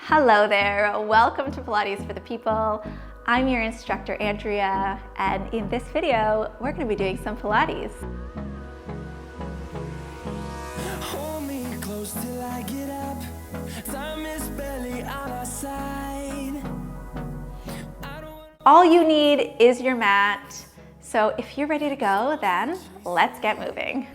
Hello there, welcome to Pilates for the People. I'm your instructor, Andrea, and in this video, we're gonna be doing some Pilates. Hold me close till I get up. Time is barely on our side. All you need is your mat. So if you're ready to go, then let's get moving.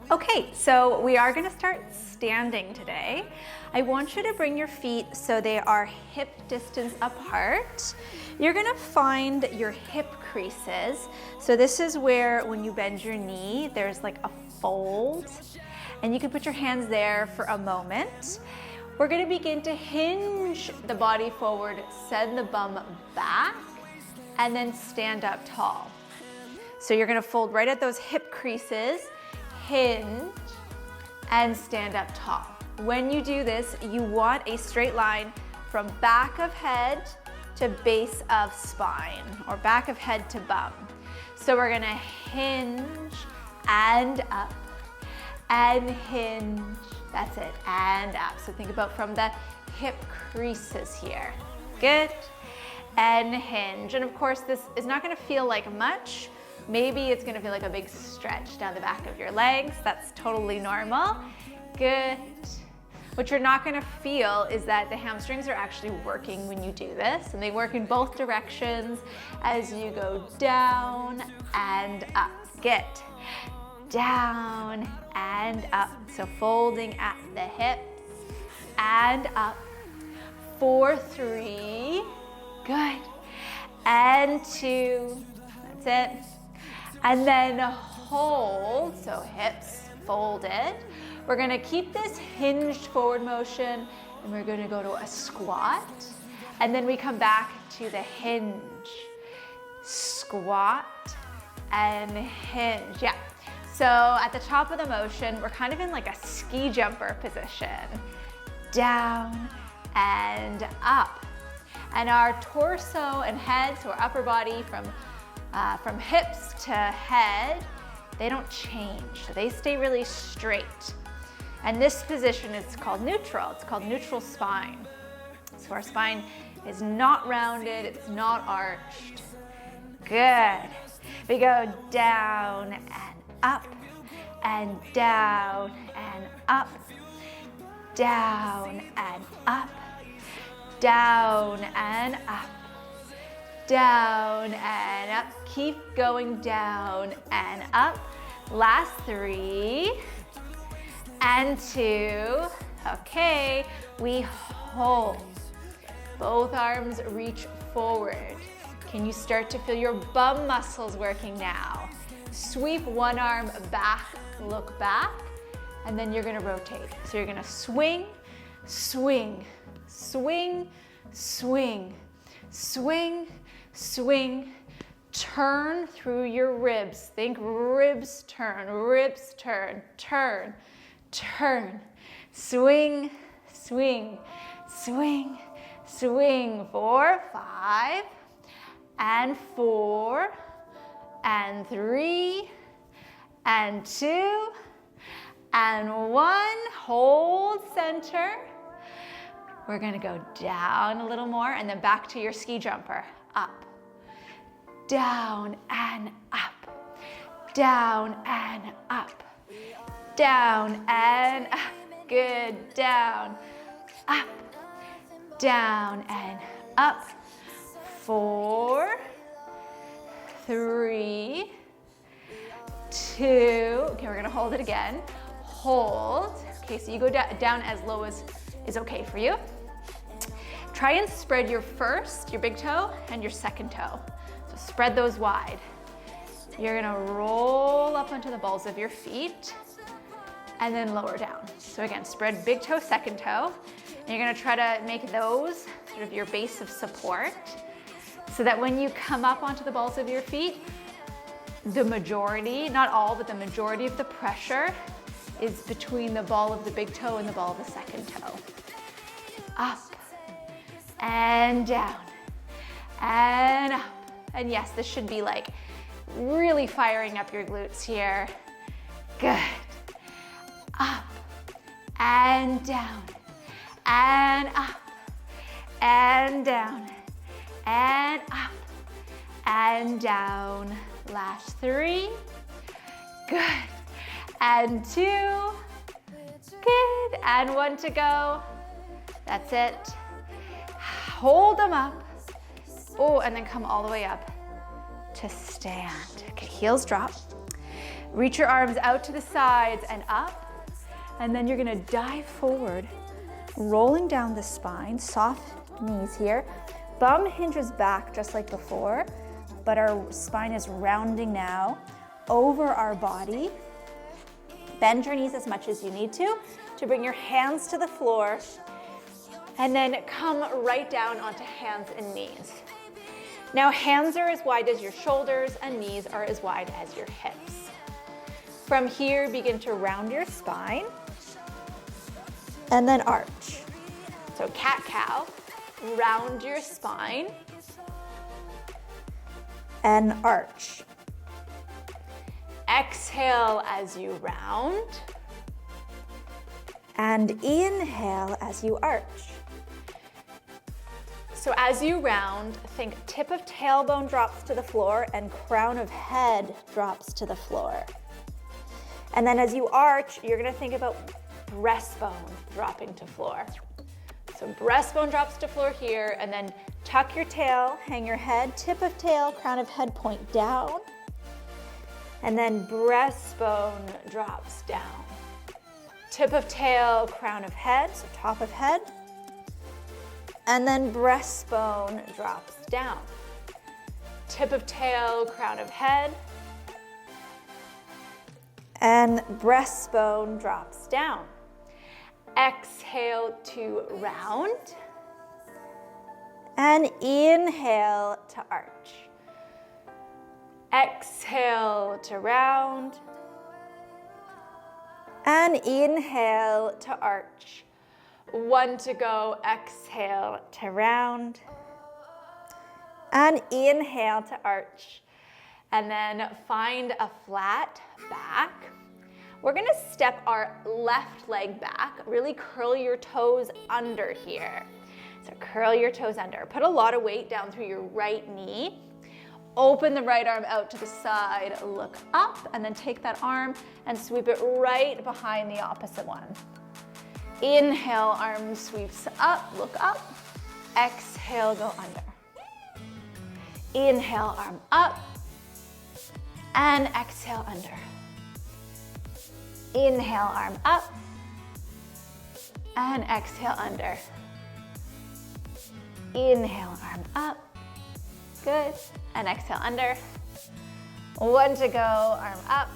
Okay, so we are gonna start standing today. I want you to bring your feet so they are hip distance apart. You're gonna find your hip creases. So this is where when you bend your knee, there's like a fold, and you can put your hands there for a moment. We're gonna begin to hinge the body forward, send the bum back, and then stand up tall. So you're gonna fold right at those hip creases, hinge, and stand up tall. When you do this, you want a straight line from back of head to base of spine, or back of head to bum. So we're gonna hinge and up, and hinge, that's it, and up. So think about from the hip creases here. Good, and hinge. And of course, this is not gonna feel like much. Maybe it's gonna feel like a big stretch down the back of your legs. That's totally normal. Good. What you're not gonna feel is that the hamstrings are actually working when you do this, and they work in both directions as you go down and up. Good. Down and up. So folding at the hips and up. 4, 3. Good. And 2. That's it. And then hold, so hips folded. We're gonna keep this hinged forward motion, and we're gonna go to a squat, and then we come back to the hinge. Squat and hinge, yeah. So at the top of the motion, we're kind of in like a ski jumper position. Down and up. And our torso and head, so our upper body from hips to head, they don't change, so they stay really straight. And this position is called neutral. It's called neutral spine. So our spine is not rounded, it's not arched. Good. We go down and up, and down and up, down and up, down and up, down and up. Keep going down and up. Last 3 and 2. Okay, we hold. Both arms reach forward. Can you start to feel your bum muscles working now? Sweep one arm back, look back, and then you're gonna rotate. So you're gonna swing, swing, swing, swing, swing, swing, turn through your ribs. Think ribs turn, turn, turn, swing, swing, swing, swing. 4, 5, and 4, and 3, and 2, and 1. Hold center. We're gonna go down a little more, and then back to your ski jumper. Up, down and up, down and up, down and up. Good. Down, up, down and up. 4, 3, 2. Okay, we're gonna hold it again. Hold. Okay, so you go down as low as is okay for you. Try and spread your big toe, and your second toe. So spread those wide. You're gonna roll up onto the balls of your feet, and then lower down. So again, spread big toe, second toe, and you're gonna try to make those sort of your base of support, so that when you come up onto the balls of your feet, the majority, not all, but the majority of the pressure is between the ball of the big toe and the ball of the second toe. Up, and down, and up. And yes, this should be like really firing up your glutes here. Good. Up, and down, and up, and down, and up, and down. Last 3, good, and 2, good, and 1 to go. That's it. Hold them up. Oh, and then come all the way up to stand. Okay, heels drop. Reach your arms out to the sides and up, and then you're gonna dive forward, rolling down the spine, soft knees here. Bum hinges back just like before, but our spine is rounding now over our body. Bend your knees as much as you need to bring your hands to the floor, and then come right down onto hands and knees. Now hands are as wide as your shoulders and knees are as wide as your hips. From here, begin to round your spine and then arch. So cat-cow, round your spine and arch. Exhale as you round and inhale as you arch. So as you round, think tip of tailbone drops to the floor and crown of head drops to the floor. And then as you arch, you're gonna think about breastbone dropping to floor. So breastbone drops to floor here, and then tuck your tail, hang your head, tip of tail, crown of head, point down. And then breastbone drops down. Tip of tail, crown of head, so top of head. And then breastbone drops down. Tip of tail, crown of head. And breastbone drops down. Exhale to round. And inhale to arch. Exhale to round. And inhale to arch. 1 to go, exhale to round. And inhale to arch. And then find a flat back. We're gonna step our left leg back. Really curl your toes under here. So curl your toes under. Put a lot of weight down through your right knee. Open the right arm out to the side, look up, and then take that arm and sweep it right behind the opposite one. Inhale, arm sweeps up, look up. Exhale, go under. Inhale, arm up. And exhale, under. Inhale, arm up. And exhale, under. Inhale, arm up. Good. And exhale, under. 1 to go, arm up.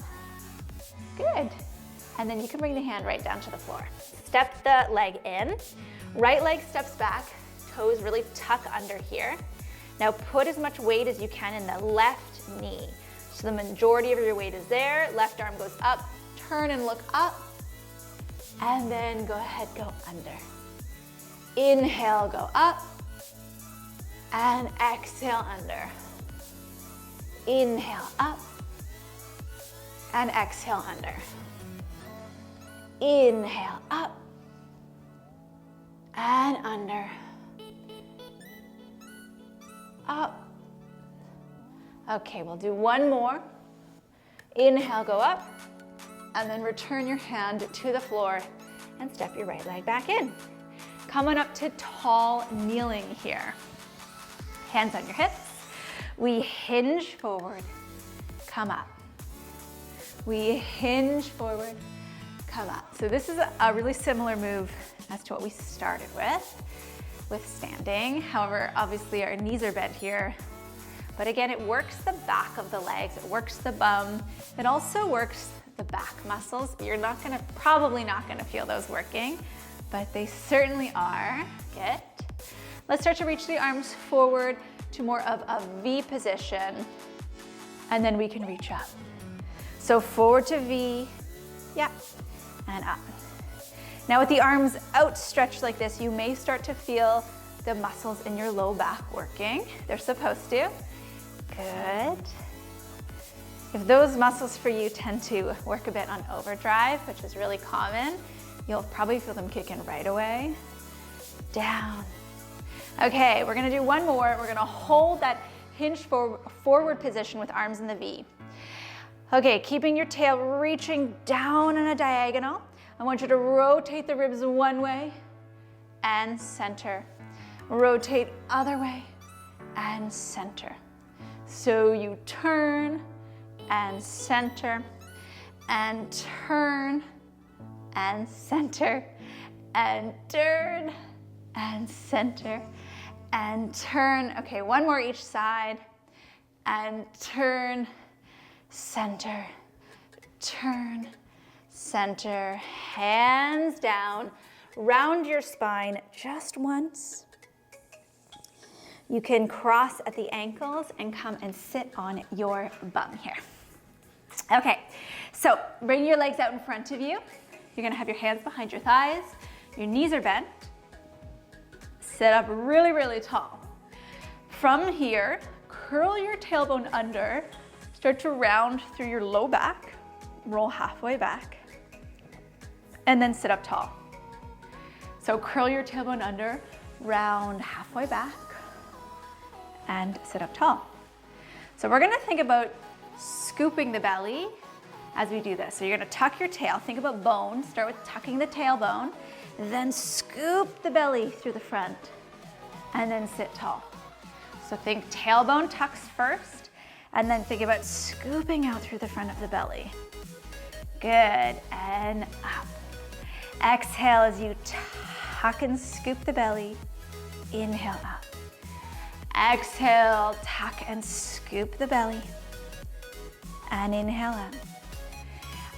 Good. And then you can bring the hand right down to the floor. Step the leg in. Right leg steps back, toes really tuck under here. Now put as much weight as you can in the left knee. So the majority of your weight is there. Left arm goes up, turn and look up. And then go ahead, go under. Inhale, go up. And exhale, under. Inhale, up. And exhale, under. Inhale, up. And under. Up. Okay, we'll do one more. Inhale, go up. And then return your hand to the floor and step your right leg back in. Come on up to tall kneeling here. Hands on your hips. We hinge forward, come up. We hinge forward, come up. So this is a really similar move as to what we started with standing. However, obviously our knees are bent here. But again, it works the back of the legs, it works the bum. It also works the back muscles. You're probably not gonna feel those working, but they certainly are. Good. Let's start to reach the arms forward to more of a V position, and then we can reach up. So forward to V, yeah, and up. Now with the arms outstretched like this, you may start to feel the muscles in your low back working. They're supposed to. Good. If those muscles for you tend to work a bit on overdrive, which is really common, you'll probably feel them kick in right away. down. Okay, we're gonna do one more. We're gonna hold that hinge forward position with arms in the V. Okay, keeping your tail reaching down in a diagonal. I want you to rotate the ribs one way and center. Rotate other way and center. So you turn and center and turn and center and turn and center and turn. Okay, one more each side and turn, center, turn, center, hands down, round your spine just once. You can cross at the ankles and come and sit on your bum here. Okay, so bring your legs out in front of you. You're gonna have your hands behind your thighs, your knees are bent. Sit up really, really tall. From here, curl your tailbone under, start to round through your low back, roll halfway back, and then sit up tall. So curl your tailbone under, round halfway back, and sit up tall. So we're gonna think about scooping the belly as we do this. So you're gonna tuck your tail, think about bone, start with tucking the tailbone, then scoop the belly through the front, and then sit tall. So think tailbone tucks first, and then think about scooping out through the front of the belly. Good, and up. Exhale as you tuck and scoop the belly. Inhale up. Exhale, tuck and scoop the belly. And inhale up.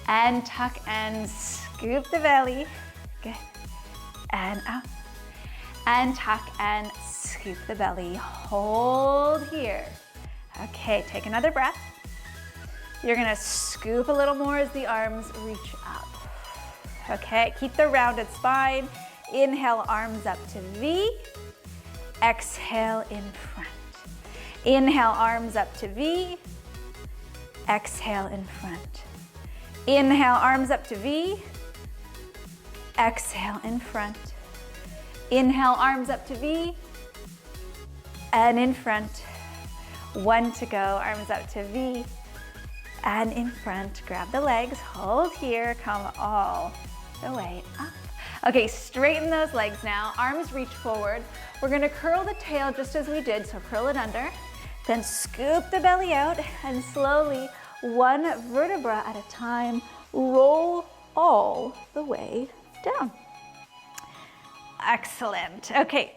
And tuck and scoop the belly. Good. And up. And tuck and scoop the belly. Hold here. Okay, take another breath. You're gonna scoop a little more as the arms reach up. Okay, keep the rounded spine. Inhale, arms up to V. Exhale, in front. Inhale, arms up to V. Exhale, in front. Inhale, arms up to V. Exhale, in front. Inhale, arms up to V. And in front. One to go, arms up to V. And in front, grab the legs, hold here, come all the way up. Okay, straighten those legs now, arms reach forward. We're gonna curl the tail just as we did, so curl it under, then scoop the belly out and slowly, one vertebra at a time, roll all the way down. Excellent, okay.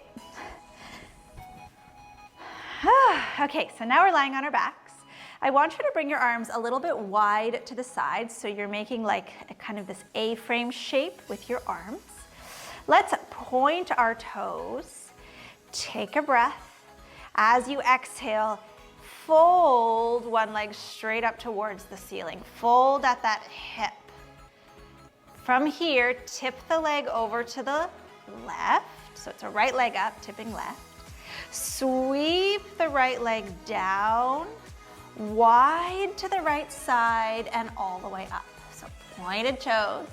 Okay, so now we're lying on our backs. I want you to bring your arms a little bit wide to the side, so you're making like a kind of this A-frame shape with your arms. Let's point our toes. Take a breath. As you exhale, fold one leg straight up towards the ceiling. Fold at that hip. From here, tip the leg over to the left. So it's a right leg up, tipping left. Sweep the right leg down, wide to the right side and all the way up. So pointed toes,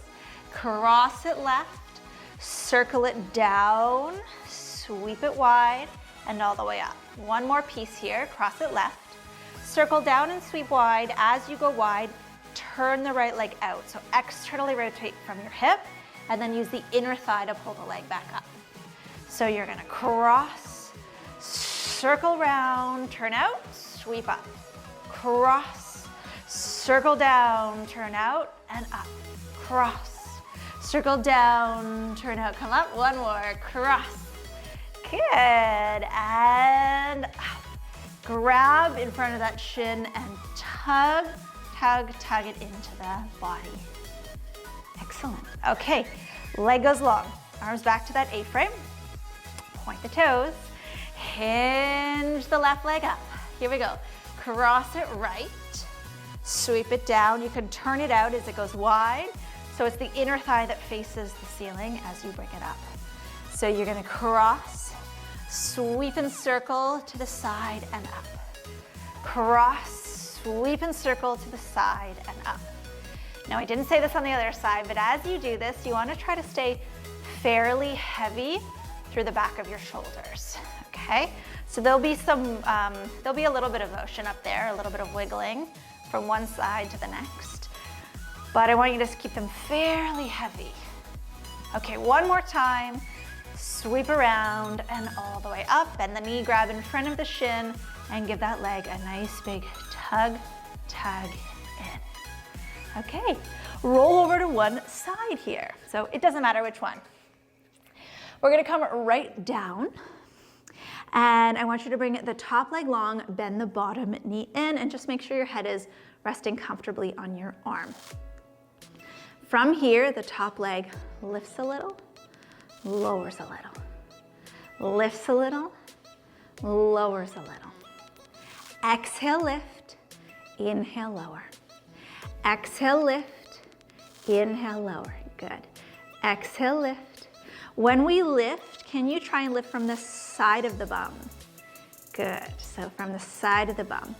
cross it left, circle it down, sweep it wide and all the way up. One more piece here, cross it left, circle down and sweep wide. As you go wide, turn the right leg out. So externally rotate from your hip and then use the inner thigh to pull the leg back up. So you're gonna cross, circle round, turn out, sweep up. Cross, circle down, turn out, and up. Cross, circle down, turn out, come up. One more, cross. Good, and up. Grab in front of that shin and tug, tug, tug it into the body. Excellent. Okay, leg goes long. Arms back to that A-frame. Point the toes. Hinge the left leg up. Here we go. Cross it right, sweep it down. You can turn it out as it goes wide. So it's the inner thigh that faces the ceiling as you bring it up. So you're gonna cross, sweep and circle to the side and up. Cross, sweep and circle to the side and up. Now I didn't say this on the other side, but as you do this, you wanna try to stay fairly heavy through the back of your shoulders, okay? So there'll be a little bit of motion up there, a little bit of wiggling from one side to the next, but I want you to just keep them fairly heavy. Okay, one more time. Sweep around and all the way up. Bend the knee, grab in front of the shin, and give that leg a nice big tug, tug in. Okay, roll over to one side here. So it doesn't matter which one. We're gonna come right down, and I want you to bring the top leg long, bend the bottom knee in, and just make sure your head is resting comfortably on your arm. From here, the top leg lifts a little, lowers a little, lifts a little, lowers a little. Exhale, lift, inhale, lower. Exhale, lift, inhale, lower. Good. Exhale, lift. When we lift, can you try and lift from the side of the bum? Good. So from the side of the bum.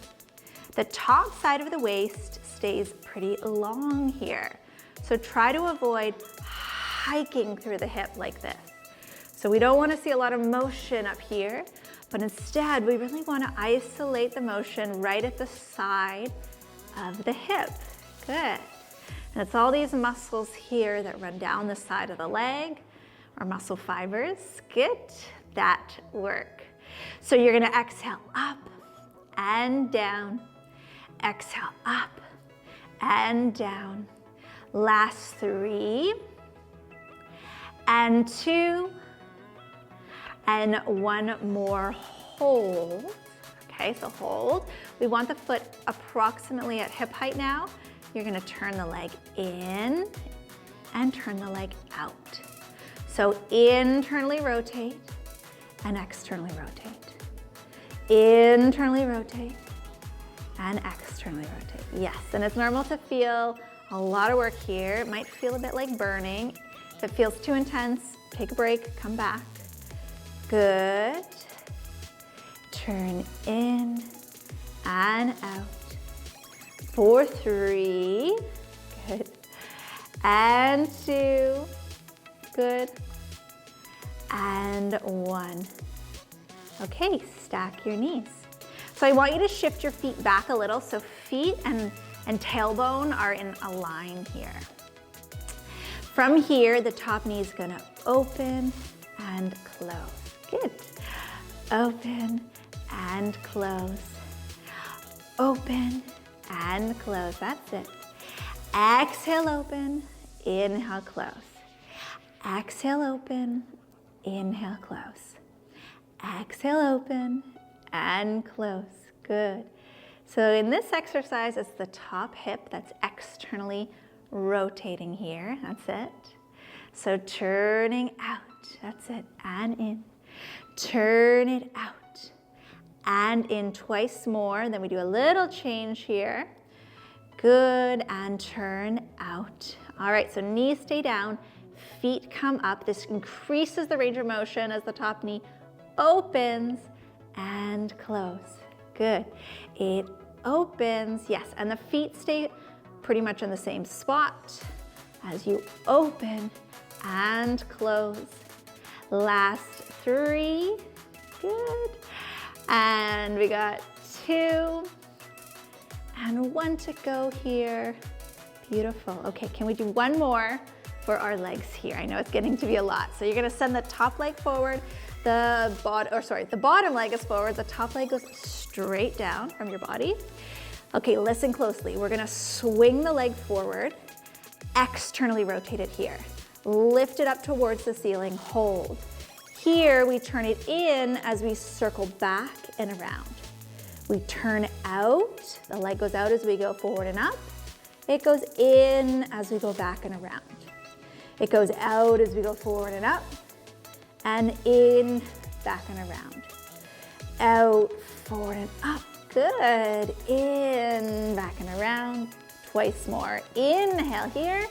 The top side of the waist stays pretty long here. So try to avoid hiking through the hip like this. So we don't want to see a lot of motion up here, but instead we really want to isolate the motion right at the side of the hip. Good. And it's all these muscles here that run down the side of the leg, or muscle fibers. Get that work. So you're going to exhale up and down. Exhale up and down. Last 3 and 2 and 1 more. Hold. Okay, so hold. We want the foot approximately at hip height now. You're gonna turn the leg in and turn the leg out. So internally rotate and externally rotate. Internally rotate and externally rotate. Yes, and it's normal to feel a lot of work here. It might feel a bit like burning. If it feels too intense, take a break, come back. Good. Turn in and out. For 3. Good. And 2. Good. And 1. Okay, stack your knees. So I want you to shift your feet back a little, so feet and tailbone are in a line here. From here, the top knee is gonna open and close. Good. Open and close. Open and close. That's it. Exhale, open. Inhale, close. Exhale, open. Inhale, close. Exhale, open and close. Good. So in this exercise, it's the top hip that's externally rotating here. That's it. So turning out. That's it. And in. Turn it out. And in twice more. Then we do a little change here. Good. And turn out. All right. So knees stay down. Feet come up. This increases the range of motion as the top knee opens and close. Good. It opens, yes, and the feet stay pretty much in the same spot as you open and close. Last 3, good. And we got 2 and 1 to go here. Beautiful. Okay, can we do one more for our legs here? I know it's getting to be a lot. So you're gonna send the top leg forward, the bottom leg is forward, the top leg goes straight down from your body. Okay, listen closely. We're gonna swing the leg forward, externally rotate it here. Lift it up towards the ceiling, hold. Here, we turn it in as we circle back and around. We turn out, the leg goes out as we go forward and up. It goes in as we go back and around. It goes out as we go forward and up, and in, back and around. Out, forward and up. Good. In, back and around. Twice more. Inhale here.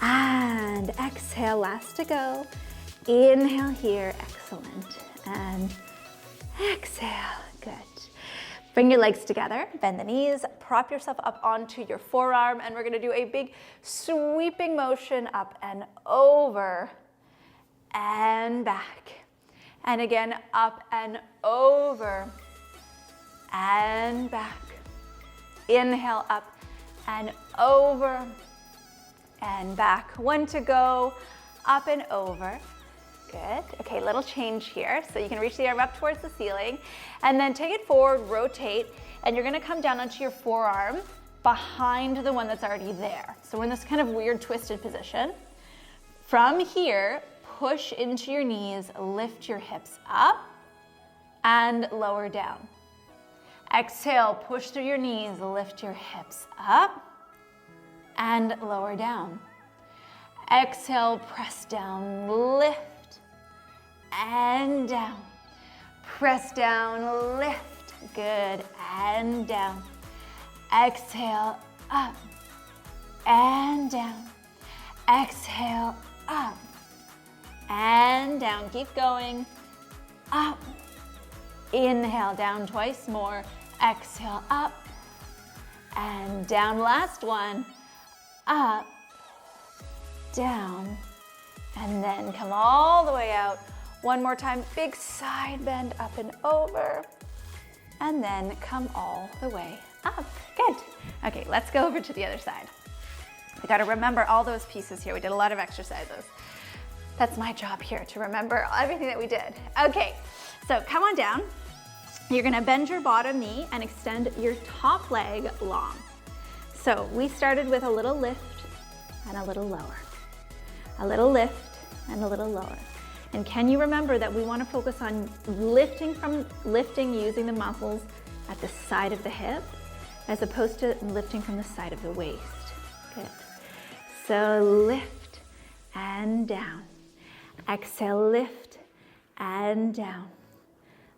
And exhale, last to go. Inhale here. Excellent. And exhale. Good. Bring your legs together, bend the knees, prop yourself up onto your forearm, and we're gonna do a big sweeping motion up and over and back. And again, up and over and back. Inhale, up and over and back. One to go, up and over. Good. Okay, little change here. So you can reach the arm up towards the ceiling and then take it forward, rotate, and you're gonna come down onto your forearm behind the one that's already there. So we're in this kind of weird twisted position. From here, push into your knees, lift your hips up and lower down. Exhale, push through your knees, lift your hips up and lower down. Exhale, press down, lift and down. Press down, lift, good, and down. Exhale, up and down. Exhale, up and down. Keep going, up. Inhale, down twice more. Exhale, up and down. Last one, up, down, and then come all the way out. One more time, big side bend up and over, and then come all the way up. Good. Okay, let's go over to the other side. We got to remember all those pieces here. We did a lot of exercises. That's my job here, to remember everything that we did. Okay, so come on down. You're gonna bend your bottom knee and extend your top leg long. So we started with a little lift and a little lower. A little lift and a little lower. And can you remember that we want to focus on lifting using the muscles at the side of the hip as opposed to lifting from the side of the waist. Good. So lift and down. Exhale, lift and down.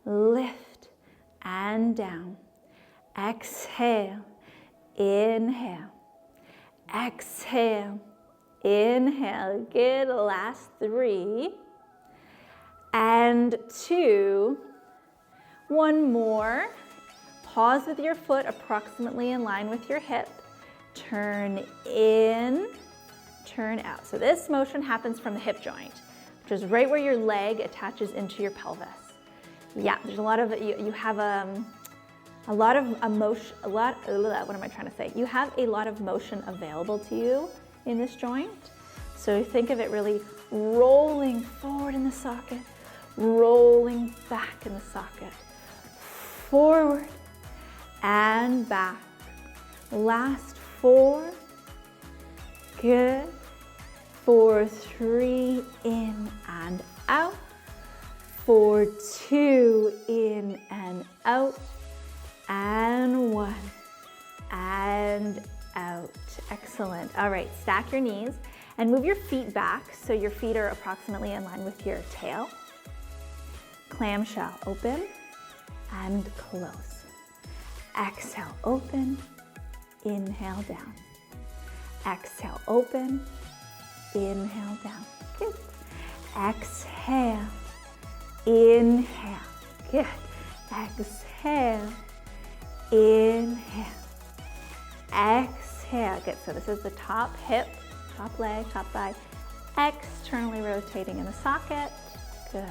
Lift and down. Exhale, inhale. Exhale, inhale. Good. Last 3 and 2. One more. Pause with your foot approximately in line with your hip. Turn in, turn out. So this motion happens from the hip joint, which is right where your leg attaches into your pelvis. Yeah, there's a lot of, you have a lot of emotion, what am I trying to say? You have a lot of motion available to you in this joint. So think of it really rolling forward in the socket, rolling back in the socket, forward and back. Last 4, good. 4, 3, in and out. 4, 2, in and out. And 1, and out. Excellent. All right, stack your knees and move your feet back so your feet are approximately in line with your tail. Clamshell, open and close. Exhale, open, inhale down. Exhale, open, inhale down. Good. Exhale, inhale. Good. Exhale, inhale. Exhale. Good. So this is the top hip, top leg, top thigh, externally rotating in the socket. Good.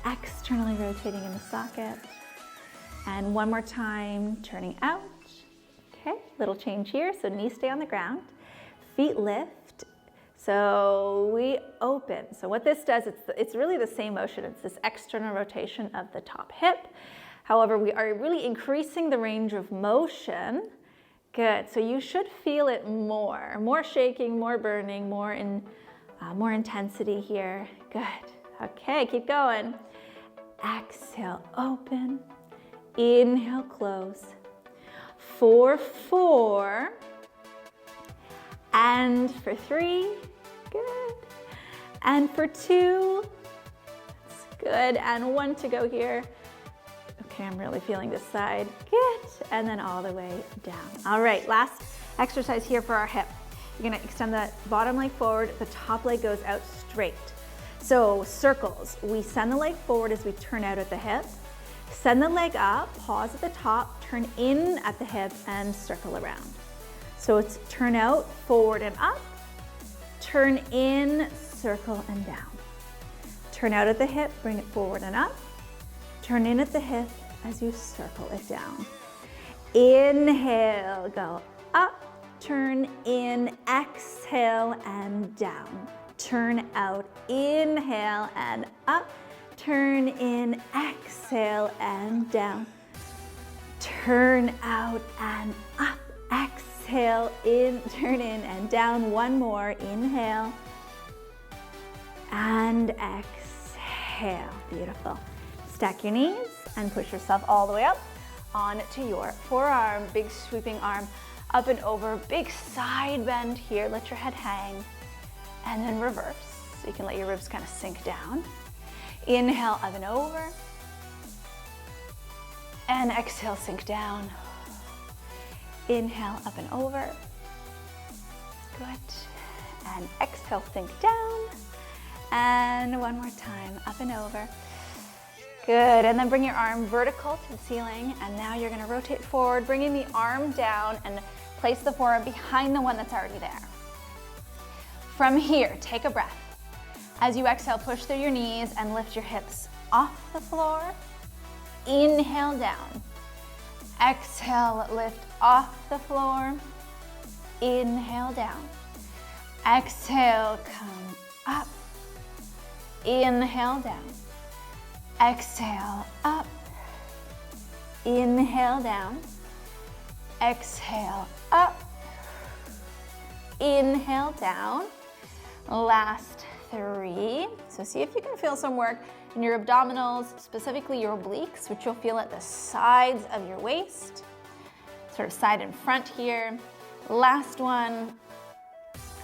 Externally rotating in the socket. And one more time, turning out. Okay, little change here. So knees stay on the ground, feet lift. So we open. So what this does, it's really the same motion. It's this external rotation of the top hip. However, we are really increasing the range of motion. Good. So you should feel it more shaking, more burning, more intensity here. Good. Okay, keep going. Exhale, open. Inhale, close. 4, 4. And for 3, good. And for 2, that's good. And 1 to go here. Okay, I'm really feeling this side. Good. And then all the way down. All right, last exercise here for our hip. You're gonna extend the bottom leg forward, the top leg goes out straight. So circles, we send the leg forward as we turn out at the hip. Send the leg up, pause at the top, turn in at the hip and circle around. So it's turn out, forward and up, turn in, circle and down. Turn out at the hip, bring it forward and up. Turn in at the hip as you circle it down. Inhale, go up, turn in, exhale and down. Turn out, inhale and up, turn in, exhale and down. Turn out and up, exhale in, turn in and down. One more, inhale and exhale. Beautiful. Stack your knees and push yourself all the way up onto your forearm. Big sweeping arm up and over. Big side bend here. Let your head hang. And then reverse. So you can let your ribs kind of sink down. Inhale up and over. And exhale, sink down. Inhale up and over. Good. And exhale, sink down. And one more time, up and over. Good, and then bring your arm vertical to the ceiling, and now you're gonna rotate forward, bringing the arm down and place the forearm behind the one that's already there. From here, take a breath. As you exhale, push through your knees and lift your hips off the floor. Inhale down. Exhale, lift off the floor. Inhale down. Exhale, come up. Inhale down. Exhale, up. Inhale down. Exhale, up. Inhale down. Last 3. So see if you can feel some work in your abdominals, specifically your obliques, which you'll feel at the sides of your waist. Sort of side and front here. Last one.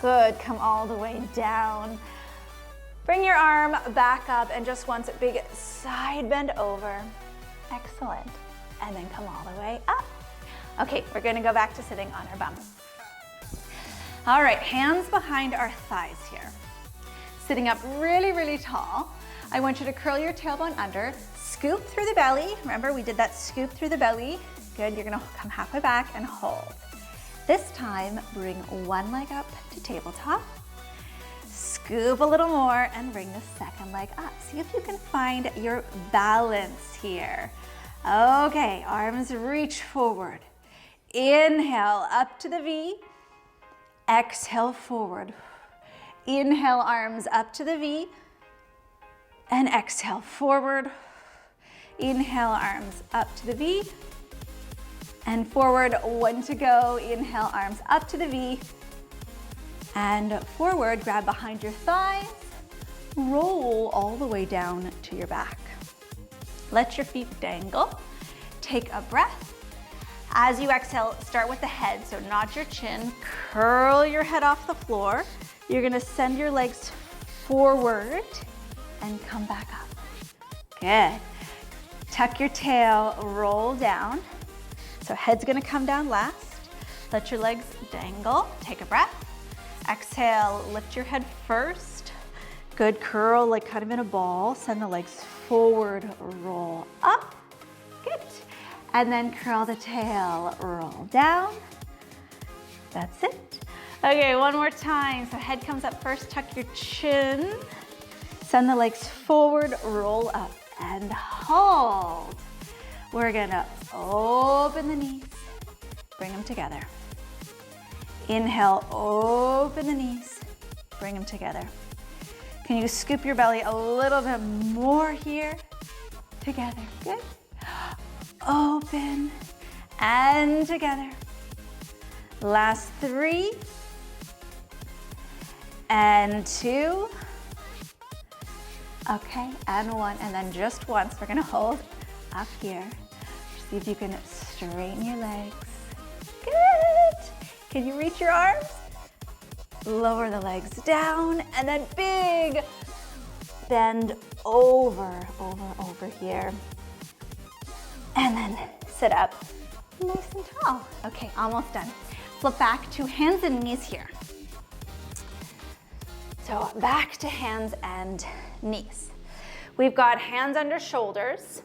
Good, come all the way down. Bring your arm back up and just once, big side bend over. Excellent. And then come all the way up. Okay, we're gonna go back to sitting on our bum. All right, hands behind our thighs here. Sitting up really, really tall. I want you to curl your tailbone under, scoop through the belly. Remember, we did that scoop through the belly. Good, you're gonna come halfway back and hold. This time, bring one leg up to tabletop. Scoop a little more and bring the second leg up. See if you can find your balance here. Okay, arms reach forward. Inhale, up to the V. Exhale, forward. Inhale, arms up to the V. And exhale, forward. Inhale, arms up to the V. And forward, 1 to go. Inhale, arms up to the V. And forward, grab behind your thighs, roll all the way down to your back. Let your feet dangle. Take a breath. As you exhale, start with the head, so nod your chin, curl your head off the floor. You're gonna send your legs forward and come back up. Good. Tuck your tail, roll down. So head's gonna come down last. Let your legs dangle. Take a breath. Exhale, lift your head first. Good, curl like kind of in a ball. Send the legs forward, roll up. Good. And then curl the tail, roll down. That's it. Okay, one more time. So head comes up first, tuck your chin. Send the legs forward, roll up and hold. We're gonna open the knees, bring them together. Inhale, open the knees, bring them together. Can you scoop your belly a little bit more here? Together, good. Open and together. Last 3 and 2. Okay, and 1, and then just once. We're gonna hold up here. See if you can straighten your legs. Good. Can you reach your arms? Lower the legs down, and then big bend over here. And then sit up nice and tall. Okay, almost done. Flip back to hands and knees here. So back to hands and knees. We've got hands under shoulders,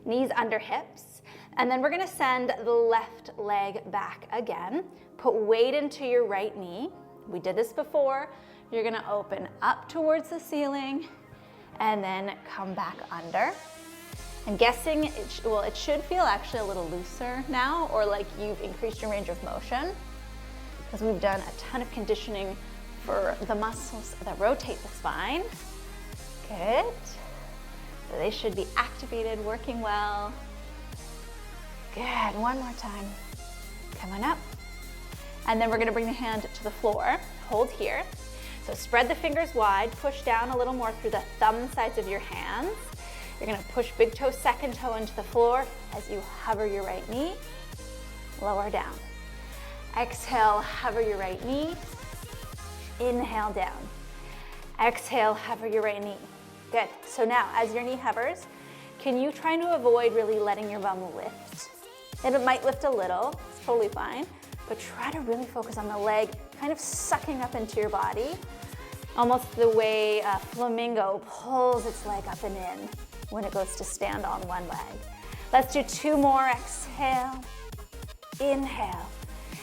knees under hips, and then we're gonna send the left leg back again. Put weight into your right knee. We did this before. You're gonna open up towards the ceiling and then come back under. I'm guessing it should feel actually a little looser now, or like you've increased your range of motion, because we've done a ton of conditioning for the muscles that rotate the spine. Good. So they should be activated, working well. Good, one more time. Come on up. And then we're gonna bring the hand to the floor. Hold here. So spread the fingers wide, push down a little more through the thumb sides of your hands. You're gonna push big toe, second toe into the floor as you hover your right knee, lower down. Exhale, hover your right knee, inhale down. Exhale, hover your right knee. Good, so now as your knee hovers, can you try to avoid really letting your bum lift? And it might lift a little, it's totally fine, but try to really focus on the leg, kind of sucking up into your body, almost the way a flamingo pulls its leg up and in when it goes to stand on one leg. Let's do 2 more, exhale, inhale,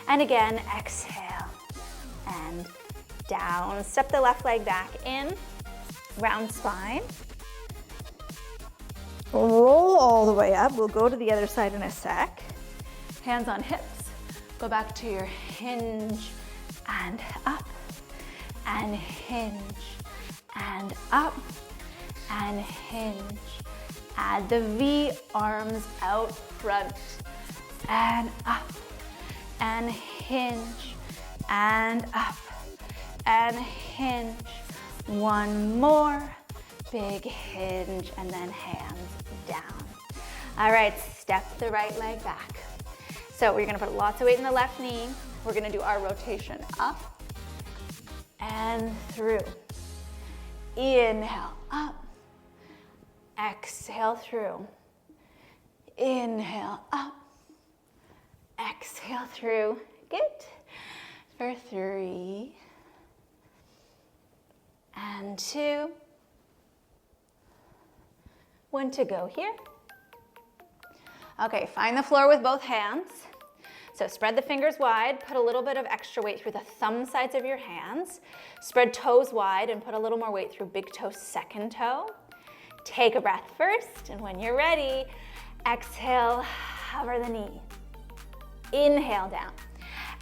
and again, exhale, and down. Step the left leg back in, round spine. Roll all the way up. We'll go to the other side in a sec. Hands on hips. Go back to your hinge and up, and hinge and up, and hinge. Add the V, arms out front, and up, and hinge, and up, and hinge. One more, big hinge, and then hands down. All right, step the right leg back. So we're gonna put lots of weight in the left knee. We're gonna do our rotation up and through. Inhale, up. Exhale through. Inhale, up. Exhale through. Good. For 3 and 2. 1 to go here. Okay, find the floor with both hands. So spread the fingers wide, put a little bit of extra weight through the thumb sides of your hands. Spread toes wide and put a little more weight through big toe, second toe. Take a breath first, and when you're ready, exhale, hover the knee. Inhale down.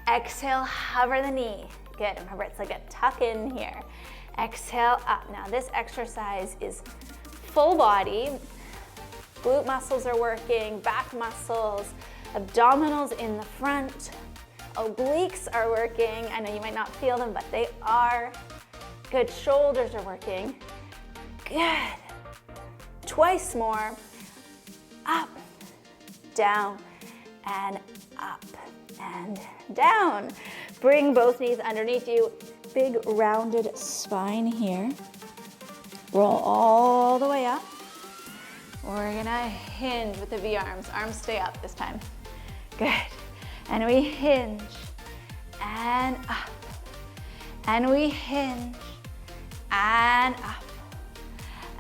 Exhale, hover the knee. Good, remember it's like a tuck in here. Exhale up. Now this exercise is full body. Glute muscles are working, back muscles, abdominals in the front, obliques are working. I know you might not feel them, but they are. Good, shoulders are working. Good. Twice more. Up, down, and up, and down. Bring both knees underneath you. Big rounded spine here. Roll all the way up. We're gonna hinge with the V arms. Arms stay up this time. Good. And we hinge and up. And we hinge and up.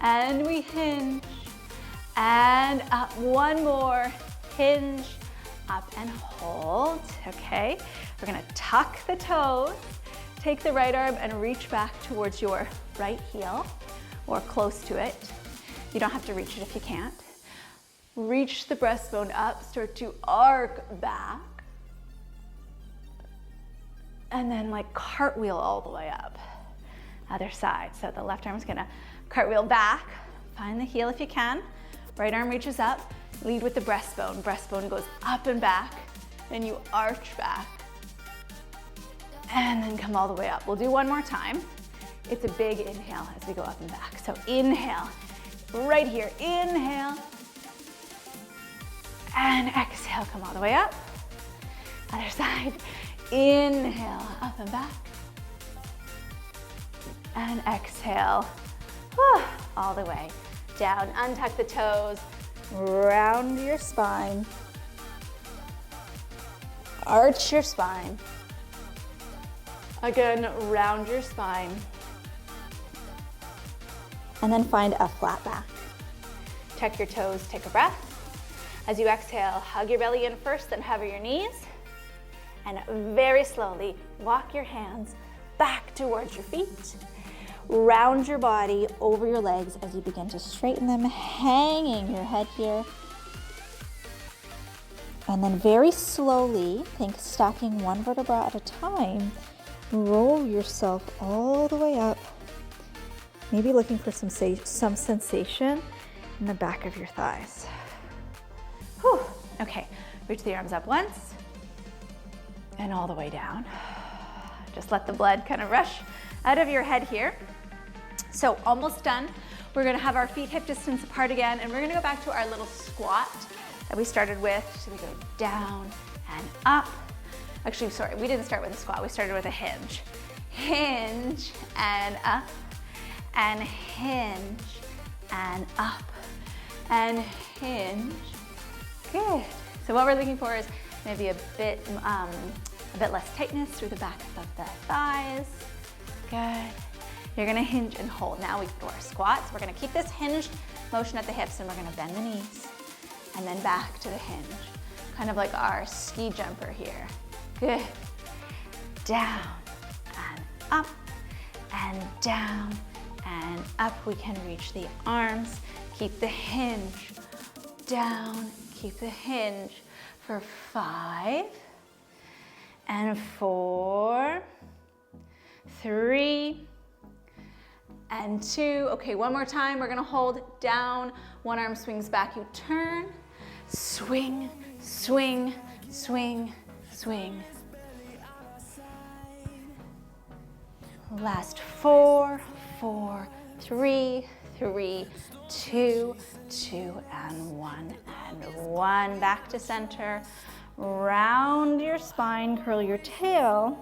And we hinge and up. One more. Hinge, up and hold. Okay. We're gonna tuck the toes. Take the right arm and reach back towards your right heel or close to it. You don't have to reach it if you can't. Reach the breastbone up, start to arc back. And then like cartwheel all the way up. Other side. So the left arm is gonna cartwheel back. Find the heel if you can. Right arm reaches up. Lead with the breastbone. Breastbone goes up and back. And you arch back. And then come all the way up. We'll do one more time. It's a big inhale as we go up and back. So inhale. Right here, inhale, and exhale, come all the way up. Other side, inhale, up and back, and exhale, all the way down. Untuck the toes, round your spine, arch your spine. Again, round your spine. And then find a flat back. Tuck your toes, take a breath. As you exhale, hug your belly in first, then hover your knees. And very slowly, walk your hands back towards your feet. round your body over your legs as you begin to straighten them, hanging your head here. And then very slowly, think stacking one vertebra at a time, roll yourself all the way up. Maybe looking for some sensation in the back of your thighs. Whew. Okay, reach the arms up once and all the way down. Just let the blood kind of rush out of your head here. So almost done. We're gonna have our feet hip distance apart again, and we're gonna go back to our little squat that we started with. So we go down and up. Actually, sorry, we didn't start with a squat. We started with a hinge. Hinge and up, and hinge and up, and hinge. Good. So what we're looking for is maybe a bit less tightness through the back of the thighs. Good. You're gonna hinge and hold. Now we go to our squats. We're gonna keep this hinged motion at the hips, and we're gonna bend the knees and then back to the hinge. Kind of like our ski jumper here. Good. Down and up and down and up. We can reach the arms. Keep the hinge. Down, keep the hinge for 5 and 4, 3 and 2. Okay, one more time. We're gonna hold down. One arm swings back, you turn. Swing, swing, swing, swing. Last 4, 4, 3, 3, 2, 2, and 1, and 1. Back to center. Round your spine, curl your tail,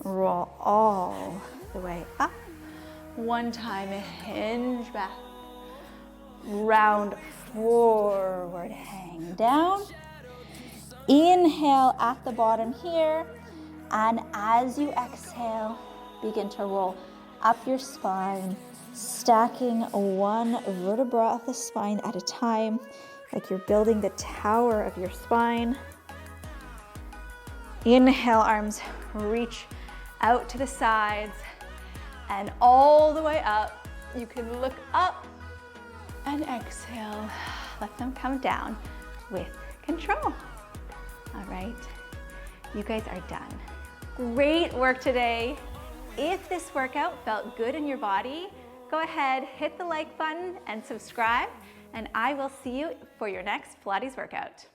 roll all the way up. One time, hinge back. Round forward, hang down. Inhale at the bottom here, and as you exhale, begin to roll up your spine, stacking one vertebra of the spine at a time, like you're building the tower of your spine. Inhale, arms reach out to the sides and all the way up. You can look up and exhale. Let them come down with control. All right, you guys are done. Great work today. If this workout felt good in your body, go ahead, hit the like button and subscribe, and I will see you for your next Pilates workout.